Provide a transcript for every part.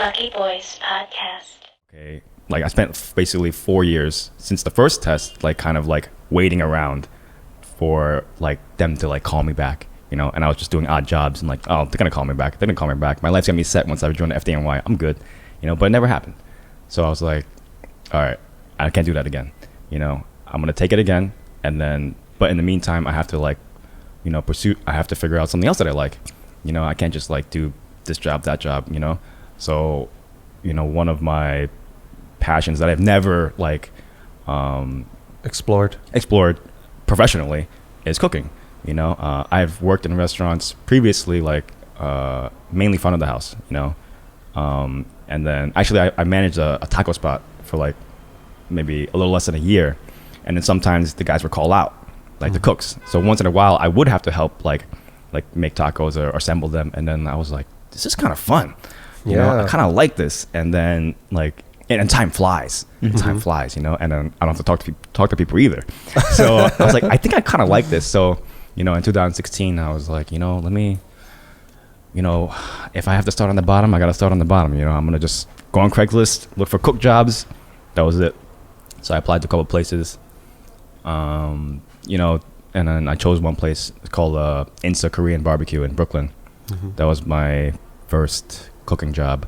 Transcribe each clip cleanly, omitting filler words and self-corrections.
Lucky Boys Podcast. Okay, like I spent basically 4 years since the first test, like kind of like waiting around for like them to like call me back, you know. And I was just doing odd jobs and like, oh, they're gonna call me back. They didn't call me back. My life's gonna be set once I join the FDNY. I'm good, you know. But it never happened. So I was like, all right, I can't do that again. You know, I'm gonna take it again, and then. But in the meantime, I have to like, you know, pursue. I have to figure out something else that I like. You know, I can't just like do this job, that job. You know, so you know, one of my passions that I've never like explored professionally is cooking. You know, I've worked in restaurants previously, like mainly front of the house. You know, and then actually I managed a taco spot for like maybe a little less than a year, and then sometimes the guys would call out. Like the cooks. So once in a while, I would have to help like make tacos or assemble them. And then I was like, this is kind of fun. You know, I kind of like this. And then like, and time flies. Time flies, you know. And then I don't have to talk to people either. So I was like, I think I kind of like this. So, you know, in 2016, I was like, you know, let me, you know, if I have to start on the bottom, I got to start on the bottom. You know, I'm going to just go on Craigslist, look for cook jobs. That was it. So I applied to a couple places. You know, and then I chose one place called Insa Korean Barbecue in Brooklyn. That was my first cooking job.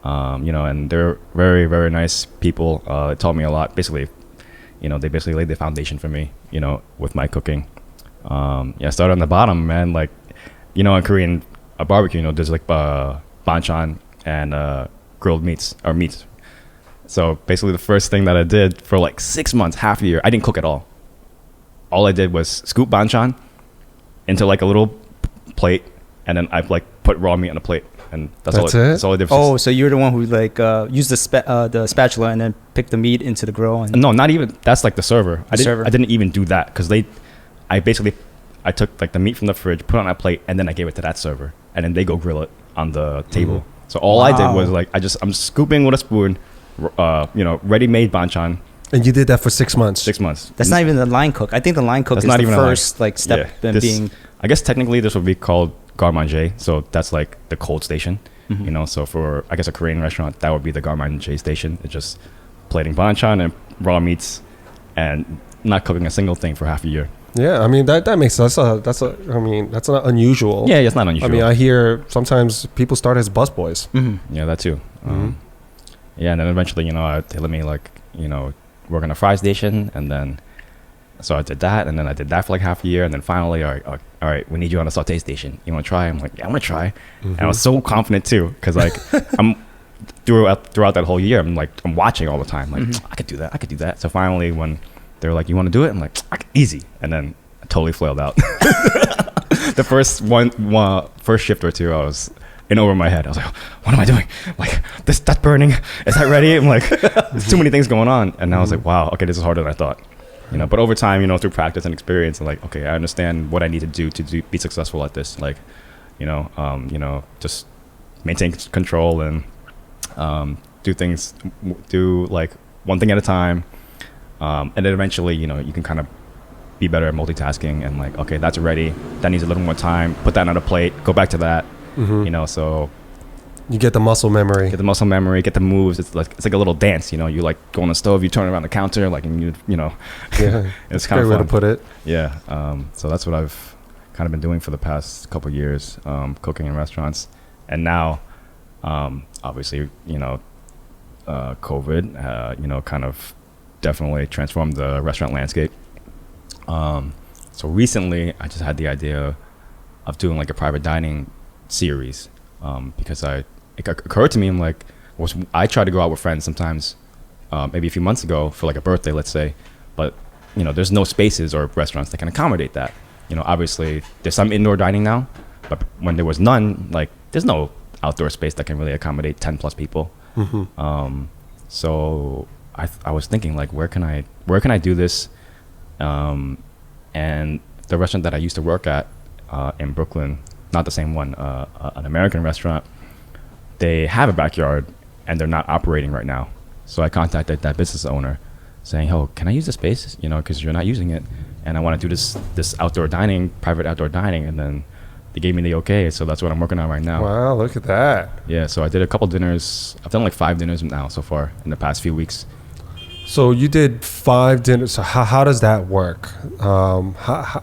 You know, and they're very, very nice people. They taught me a lot. Basically, you know, they basically laid the foundation for me, you know, with my cooking. Yeah, I started on the bottom, man. Like, you know, in Korean barbecue, you know, there's like banchan and grilled meats. So basically the first thing that I did for like 6 months, half a year, I didn't cook at all. All I did was scoop banchan into like a little plate, and then I like put raw meat on a plate, and that's all. That's all I did. Oh, so you're the one who like used the spatula and then picked the meat into the grill? And no, not even. That's like the server. I didn't even do that because I took like the meat from the fridge, put it on a plate, and then I gave it to that server, and then they go grill it on the table. So all I did was like I'm scooping with a spoon, you know, ready-made banchan. And you did that for 6 months. 6 months. That's not even the line cook. I think the line cook is the first like step in being. I guess technically this would be called garde-manger. So that's like the cold station. You know, so for I guess a Korean restaurant, that would be the garde-manger station. It's just plating banchan and raw meats, and not cooking a single thing for half a year. Yeah, I mean that makes sense. That's not unusual. Yeah, it's not unusual. I mean, I hear sometimes people start as busboys. Yeah, that too. Yeah, and then eventually, you know, they let me like, you know, work on a fry station, and then so I did that, and then I did that for like half a year, and then finally, all right, we need you on a saute station. You want to try? I'm like, yeah, I'm gonna try. And I was so confident too, because like I'm throughout that whole year, I'm watching all the time, like I could do that. So finally, when they were like, you want to do it? I'm like, easy, and then I totally flailed out. The first shift or two, I was in over my head. I was like, what am I doing? Like, that's burning. Is that ready? I'm like, there's too many things going on. And I was like, wow, okay, this is harder than I thought. You know, but over time, you know, through practice and experience, I'm like, okay, I understand what I need to do to be successful at this. Like, you know, just maintain control and do like one thing at a time. And then eventually, you know, you can kind of be better at multitasking and like, okay, that's ready. That needs a little more time. Put that on a plate. Go back to that. You know, so you get the muscle memory, get the moves. It's like a little dance, you know. You like go on the stove, you turn around the counter, like, and you know, yeah, it's kind of great fun way to put it. Yeah. So that's what I've kind of been doing for the past couple of years, cooking in restaurants, and now, obviously, you know, COVID, you know, kind of definitely transformed the restaurant landscape. So recently, I just had the idea of doing like a private dining series, because it occurred to me, I'm like, I try to go out with friends sometimes, maybe a few months ago for like a birthday, let's say, but you know, there's no spaces or restaurants that can accommodate that. You know, obviously there's some indoor dining now, but when there was none, like there's no outdoor space that can really accommodate 10 plus people. So I was thinking like, where can I do this? And the restaurant that I used to work at in Brooklyn, not the same one, an American restaurant, they have a backyard and they're not operating right now. So I contacted that business owner saying, oh, can I use the space? You know, because you're not using it. And I want to do this private outdoor dining. And then they gave me the okay. So that's what I'm working on right now. Wow, look at that. Yeah, so I did a couple dinners. I've done like 5 dinners now so far in the past few weeks. So you did 5 dinners. So how does that work?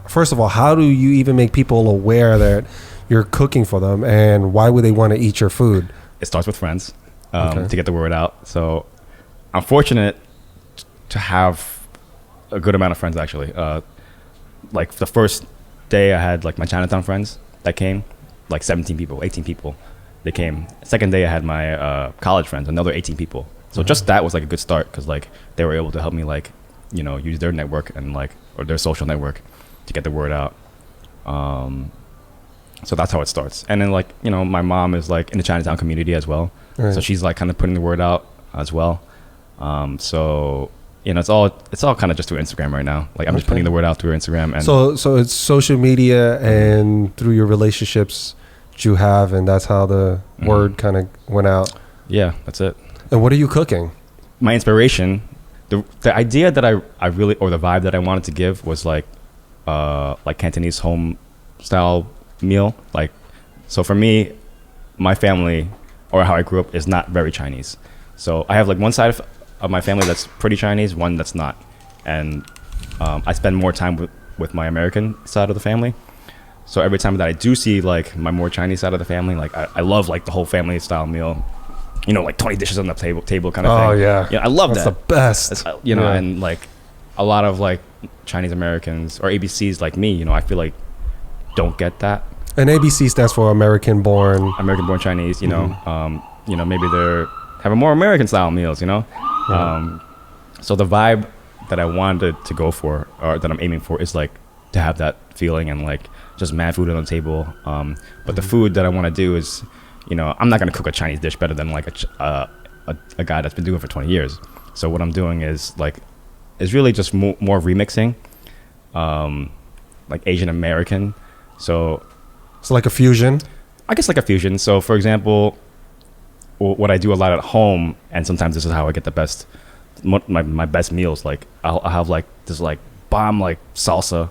First of all, how do you even make people aware that you're cooking for them, and why would they want to eat your food? It starts with friends to get the word out. So I'm fortunate to have a good amount of friends, actually. Like the first day I had like my Chinatown friends that came, like 17 people, 18 people. They came. Second day I had my college friends, another 18 people. So just that was like a good start, because like they were able to help me like, you know, use their network and like, or their social network to get the word out. So that's how it starts. And then like, you know, my mom is like in the Chinatown community as well. Right. So she's like kind of putting the word out as well. So, you know, it's all kind of just through Instagram right now. Like I'm just putting the word out through Instagram. And so it's social media and through your relationships that you have, and that's how the word kind of went out. Yeah, that's it. And what are you cooking? My inspiration, the idea that I really, or the vibe that I wanted to give was like Cantonese home style meal. Like, so for me, my family, or how I grew up, is not very Chinese. So I have like one side of my family that's pretty Chinese, one that's not. And I spend more time with my American side of the family. So every time that I do see like my more Chinese side of the family, like I love like the whole family style meal. You know, like 20 dishes on the table kind of thing. Oh yeah. Yeah, I love that's that. the best. It's, you know, and like a lot of like Chinese Americans or ABCs like me, you know, I feel like don't get that. And ABC stands for American born Chinese, you know. You know, maybe they're having more American style meals, you know. So the vibe that I wanted to go for, or that I'm aiming for, is like to have that feeling and like just mad food on the table. But the food that I want to do is, you know, I'm not going to cook a Chinese dish better than like a guy that's been doing it for 20 years. So what I'm doing is really just more remixing, like Asian American. So it's like a fusion. I guess like a fusion. So for example, what I do a lot at home, and sometimes this is how I get the best, my best meals. Like I'll have like this like bomb like salsa.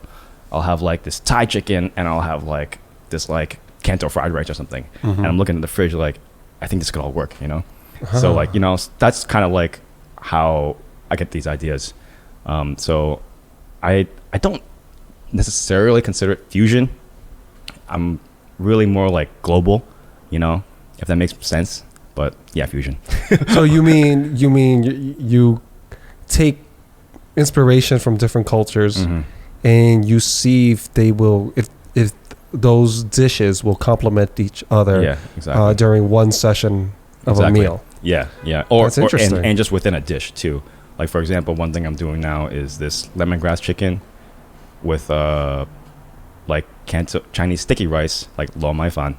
I'll have like this Thai chicken, and I'll have like this like Canto fried rice or something. And I'm looking at the fridge like, I think this could all work, you know? So like, you know, that's kind of like how I get these ideas. So I don't necessarily consider it fusion. I'm really more like global, you know, if that makes sense. But yeah, fusion. So you mean you take inspiration from different cultures and you see if they will, if those dishes will complement each other. Yeah, exactly. During one session of a meal. Yeah. That's interesting. And just within a dish too. Like for example, one thing I'm doing now is this lemongrass chicken with like Chinese sticky rice, like lo mai fan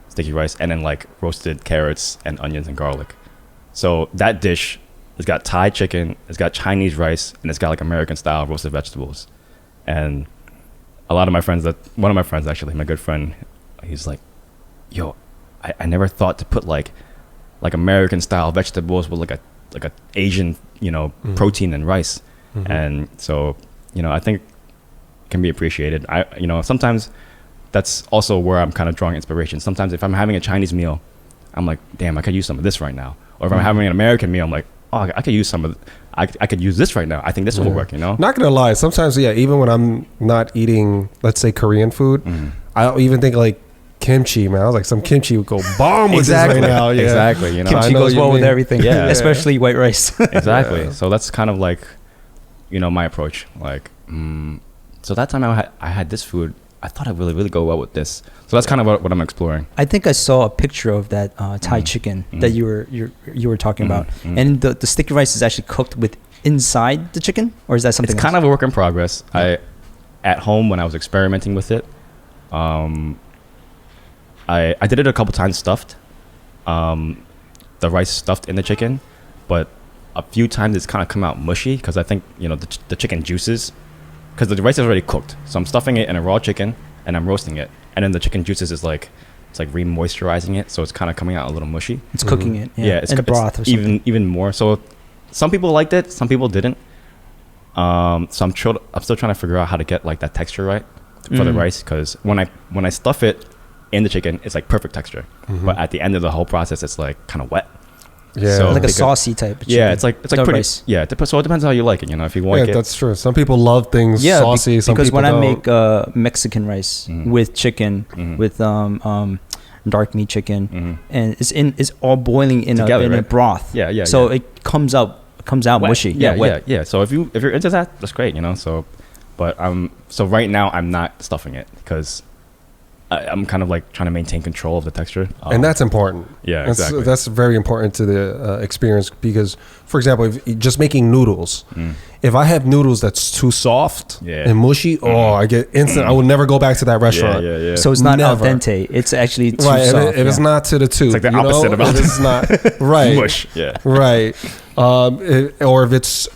sticky rice, and then like roasted carrots and onions and garlic. So that dish has got Thai chicken, it's got Chinese rice, and it's got like American style roasted vegetables. And a lot of my friends, one of my friends actually, my good friend, he's like, yo, I never thought to put like American style vegetables with like a Asian, you know, protein and rice. And so, you know, I think it can be appreciated. You know, sometimes that's also where I'm kind of drawing inspiration. Sometimes if I'm having a Chinese meal, I'm like, damn, I could use some of this right now. Or if I'm having an American meal, I'm like, oh, I could use some of I could use this right now. I think this will work, you know? Not gonna lie, sometimes, yeah, even when I'm not eating, let's say, Korean food, I'll even think like kimchi, man. I was like, some kimchi would go bomb with this right now. Yeah. Exactly, you know? Kimchi goes well with everything, especially white rice. Exactly. Yeah. So that's kind of like, you know, my approach. Like, so that time I had this food, I thought it would really go well with this. So that's kind of what I'm exploring. I think I saw a picture of that Thai chicken that you were talking about, and the sticky rice is actually cooked with inside the chicken, or is that something? It's kind of a work in progress. At home when I was experimenting with it, I did it a couple times stuffed, the rice stuffed in the chicken, but a few times it's kind of come out mushy because I think, you know, the chicken juices, because the rice is already cooked, so I'm stuffing it in a raw chicken and I'm roasting it, and then the chicken juices is like, it's like re-moisturizing it, so it's kind of coming out a little mushy. It's cooking it, it's in broth or something. even more. So some people liked it, some people didn't. So I'm still trying to figure out how to get like that texture right for the rice, because when I stuff it in the chicken, it's like perfect texture. But at the end of the whole process, it's like kind of wet. Yeah, So Like a because- saucy type. Of Yeah, chicken. it's like Without pretty. rice. Yeah, so it depends how you like it. You know, if you like yeah, it. that's true. Some people love things Yeah, saucy. Some because people when I don't. make Mexican rice with chicken, with dark meat chicken, and it's all boiling in Together, a right? broth. Yeah. So yeah. it comes out Wet. mushy. Yeah, wet. yeah. So if you're into that, that's great. You know. So, but so right now I'm not stuffing it because I'm kind of like trying to maintain control of the texture. And that's important. Yeah, exactly. That's very important to the experience because, for example, if just making noodles, if I have noodles that's too soft and mushy, I get instant. I would never go back to that restaurant. Yeah. So it's not Never. al dente. It's actually too Right, soft. if it's not to the tooth, like the you know? opposite of al If it's not right, mush. Yeah. right, or if it's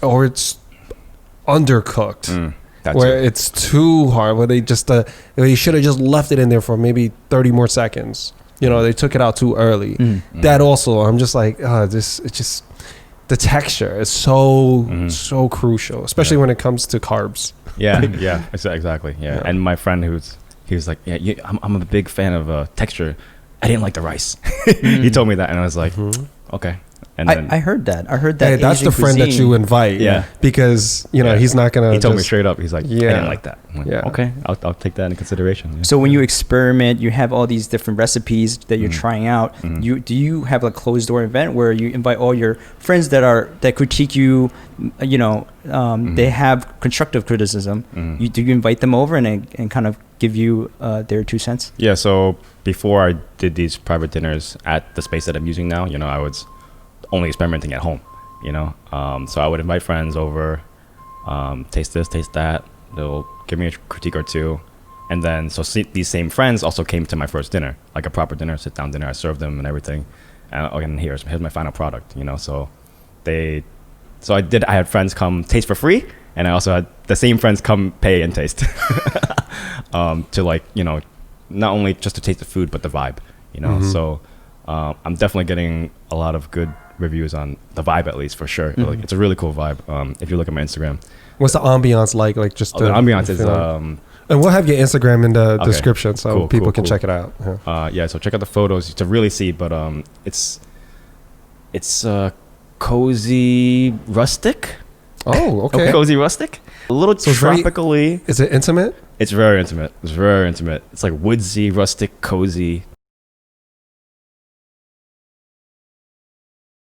undercooked. That's Where it. it's too hard, where they just they should have just left it in there for maybe 30 more seconds. You know, they took it out too early. That also, I'm just like, it's just the texture is so crucial, especially when it comes to carbs. Yeah, yeah, exactly. Yeah. And my friend he was like, yeah, I'm a big fan of texture. I didn't like the rice. He told me that, and I was like, okay. And then I heard that. I heard that. Hey, that's Asian the friend that cuisine- you invite. Yeah. because he's not gonna. he told me straight up. He's like, I Yeah. didn't like that. I'm like, Yeah. Okay, I'll take that into consideration. Yeah. So when you experiment, you have all these different recipes that you're trying out. Do you have a closed door event where you invite all your friends that critique you? You know, they have constructive criticism. Do you invite them over and kind of give you their 2 cents? Yeah, so before I did these private dinners at the space that I'm using now, you know, I was only experimenting at home, you know. So I would invite friends over, taste this, taste that. They'll give me a critique or two. And then, these same friends also came to my first dinner, like a proper dinner, sit-down dinner. I served them and everything. And here's my final product, you know. So I had friends come taste for free, and I also had the same friends come pay and taste. To like, you know, not only just to taste the food, but the vibe, you know. So I'm definitely getting a lot of good reviews on the vibe, at least, for sure. Like, it's a really cool vibe. If you look at my Instagram, What's the ambiance like? Like just the ambiance is and we'll have your Instagram in the description so Cool, people cool, can cool. check it out. Yeah. so check out the photos to really see. But it's cozy rustic. Oh, okay. Cozy rustic. A little So it's very- tropically. Is it intimate? It's very intimate. It's very intimate. It's like woodsy, rustic, cozy,